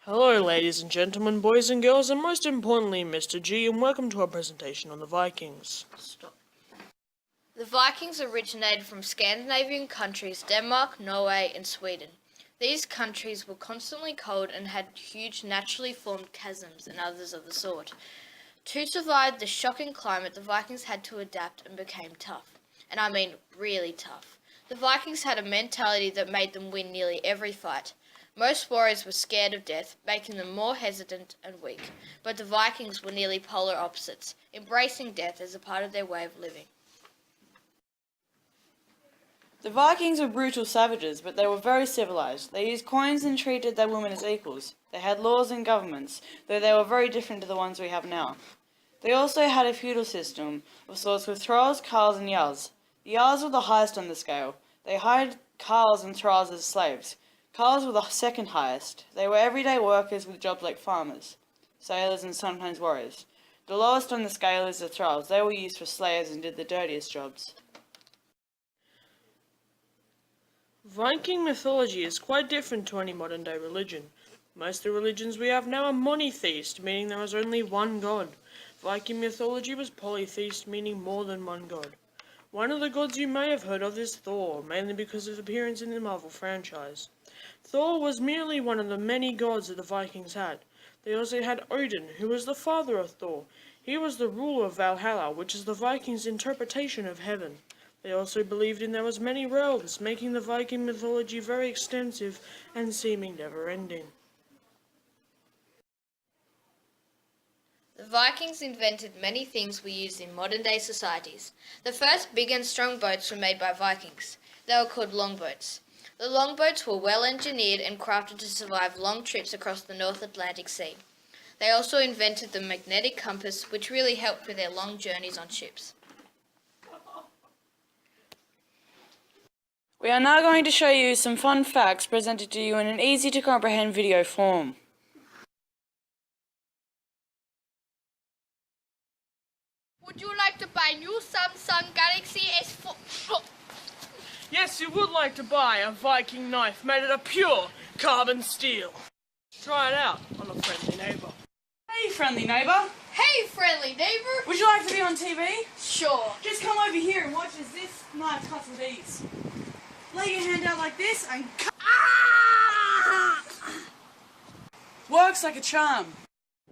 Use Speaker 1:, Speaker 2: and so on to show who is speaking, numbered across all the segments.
Speaker 1: Hello ladies and gentlemen, boys and girls, and most importantly Mr. G, and welcome to our presentation on the Vikings.
Speaker 2: Stop. The Vikings originated from Scandinavian countries Denmark, Norway and Sweden. These countries were constantly cold and had huge naturally formed chasms and others of the sort. To survive the shocking climate, the Vikings had to adapt and became tough. And I mean really tough. The Vikings had a mentality that made them win nearly every fight. Most warriors were scared of death, making them more hesitant and weak. But the Vikings were nearly polar opposites, embracing death as a part of their way of living.
Speaker 3: The Vikings were brutal savages, but they were very civilized. They used coins and treated their women as equals. They had laws and governments, though they were very different to the ones we have now. They also had a feudal system of sorts with thralls, carls and jarls. The jarls were the highest on the scale. They hired carls and thralls as slaves. Carls were the second highest. They were everyday workers with jobs like farmers, sailors and sometimes warriors. The lowest on the scale is the thralls. They were used for slaves and did the dirtiest jobs.
Speaker 1: Viking mythology is quite different to any modern day religion. Most of the religions we have now are monotheist, meaning there is only one god. Viking mythology was polytheist, meaning more than one god. One of the gods you may have heard of is Thor, mainly because of his appearance in the Marvel franchise. Thor was merely one of the many gods that the Vikings had. They also had Odin, who was the father of Thor. He was the ruler of Valhalla, which is the Vikings' interpretation of heaven. They also believed in there was many realms, making the Viking mythology very extensive and seeming never-ending.
Speaker 2: The Vikings invented many things we use in modern-day societies. The first big and strong boats were made by Vikings. They were called longboats. The longboats were well engineered and crafted to survive long trips across the North Atlantic Sea. They also invented the magnetic compass, which really helped with their long journeys on ships.
Speaker 3: We are now going to show you some fun facts presented to you in an easy to comprehend video form.
Speaker 2: Would you like to buy new Samsung Galaxy S4?
Speaker 1: Yes, you would like to buy a Viking knife made out of pure carbon steel. Try it out on a friendly neighbour.
Speaker 3: Hey, friendly neighbour.
Speaker 2: Hey, friendly neighbour!
Speaker 3: Would you like to be on TV?
Speaker 2: Sure.
Speaker 3: Just come over here and watch as this knife cuts with ease. Lay your hand out like this and cut. Works like a charm.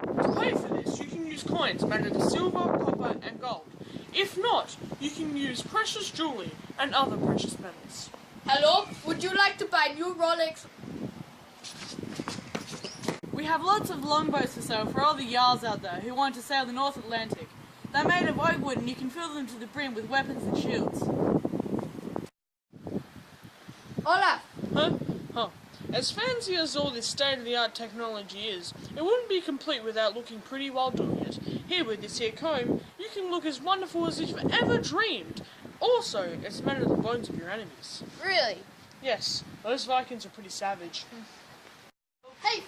Speaker 1: To pay for this, you can use coins made out of silver, copper and gold. If not, you can use precious jewellery and other precious metals.
Speaker 2: Hello, would you like to buy new Rolex?
Speaker 3: We have lots of longboats for sale for all the jarls out there who want to sail the North Atlantic. They're made of oak wood and you can fill them to the brim with weapons and shields.
Speaker 2: Hola!
Speaker 1: Huh. As fancy as all this state-of-the-art technology is, it wouldn't be complete without looking pretty while doing it. Here with this here comb, you can look as wonderful as you've ever dreamed. Also, it's made of the bones of your enemies.
Speaker 2: Really?
Speaker 1: Yes, those Vikings are pretty savage.
Speaker 2: Hey,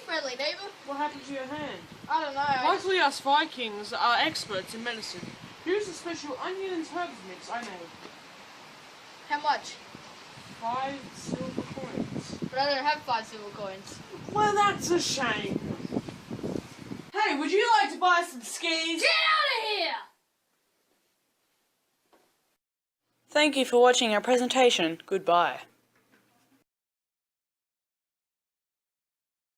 Speaker 2: friendly neighbour.
Speaker 1: What happened to your hand?
Speaker 2: I don't know.
Speaker 1: Luckily us Vikings are experts in medicine. Here's a special onion and herbs mix I made.
Speaker 2: How much?
Speaker 1: 5 silver coins.
Speaker 2: But I don't have 5 silver coins.
Speaker 1: Well, that's a shame.
Speaker 3: Hey, would you like to buy some skis?
Speaker 2: Get out of here!
Speaker 3: Thank you for watching our presentation. Goodbye.